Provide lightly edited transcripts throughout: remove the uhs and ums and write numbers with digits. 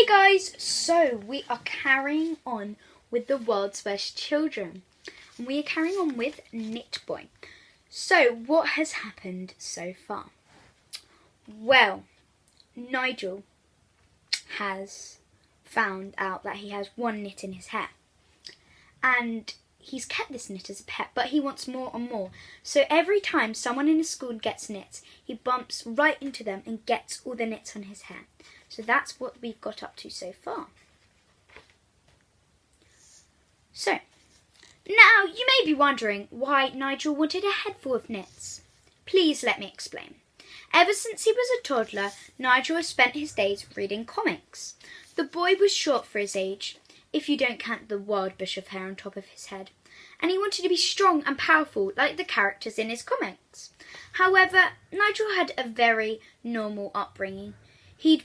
guys, so we are carrying on with the world's best children. And we are carrying on with Nit Boy. So what has happened so far? Well, Nigel has found out that he has one nit in his hair. And he's kept this nit as a pet, but he wants more and more. So every time someone in his school gets nits, he bumps right into them and gets all the nits on his hair. So that's what we've got up to so far. So, now you may be wondering why Nigel wanted a head full of nits. Please let me explain. Ever since he was a toddler, Nigel has spent his days reading comics. The boy was short for his age, if you don't count the wild bush of hair on top of his head, and he wanted to be strong and powerful like the characters in his comics. However, Nigel had a very normal upbringing. He'd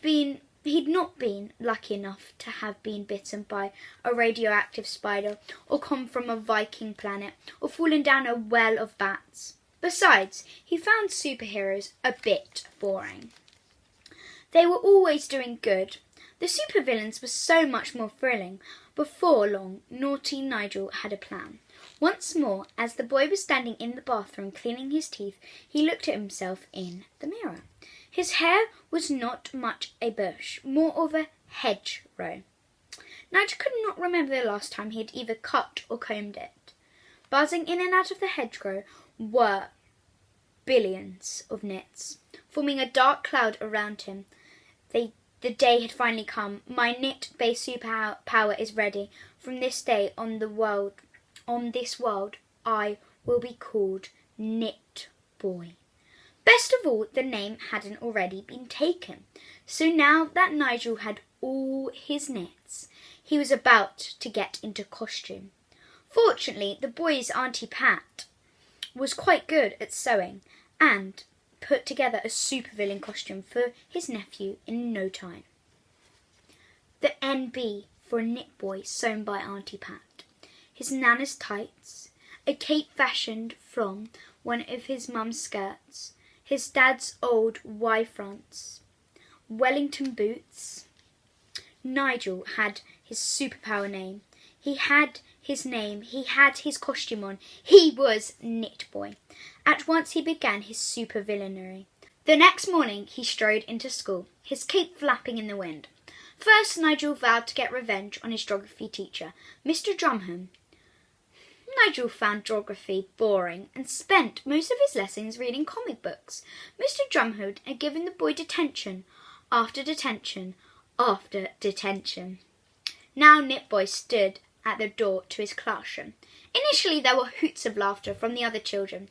not been lucky enough to have been bitten by a radioactive spider, or come from a Viking planet, or fallen down a well of bats. Besides, he found superheroes a bit boring. They were always doing good. The supervillains were so much more thrilling. Before long, naughty Nigel had a plan. Once more, as the boy was standing in the bathroom cleaning his teeth, he looked at himself in the mirror. His hair was not much a bush, more of a hedgerow. Nigel could not remember the last time he had either cut or combed it. Buzzing in and out of the hedgerow were billions of nits, forming a dark cloud around him. The day had finally come. My nit-based superpower is ready. From this day on this world, I will be called Nit Boy. Best of all, the name hadn't already been taken. So now that Nigel had all his nits, he was about to get into costume. Fortunately, the boy's Auntie Pat was quite good at sewing and put together a supervillain costume for his nephew in no time. The NB for Nit Boy sewn by Auntie Pat, his Nana's tights, a cape fashioned from one of his mum's skirts, his dad's old Y-fronts, Wellington boots. Nigel had his superpower name. He had his name, he had his costume on. He was Nit Boy. At once he began his supervillainy. The next morning he strode into school, his cape flapping in the wind. First, Nigel vowed to get revenge on his geography teacher, Mr. Drumham. Nigel found geography boring and spent most of his lessons reading comic books. Mr. Drumham had given the boy detention after detention after detention. Now Nit Boy stood at the door to his classroom. Initially there were hoots of laughter from the other children.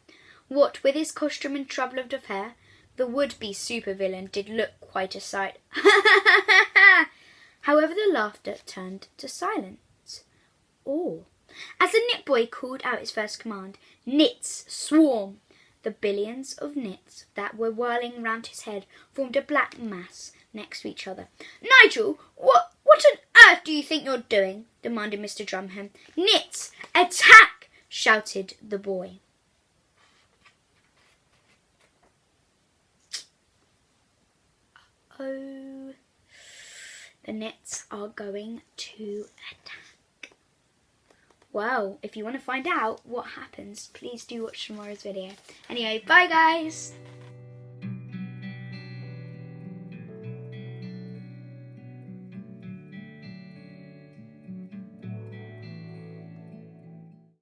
What with his costume and trouble of hair, the would-be supervillain did look quite a sight. However, the laughter turned to silence. Awe. As the Nit Boy called out his first command, "Nits, swarm!" the billions of nits that were whirling round his head formed a black mass next to each other. "Nigel, what on earth do you think you're doing?" demanded Mr. Drumham. "Nits, attack!" shouted the boy. Oh, the nits are going to attack. Well, if you want to find out what happens, please do watch tomorrow's video. Anyway, bye guys!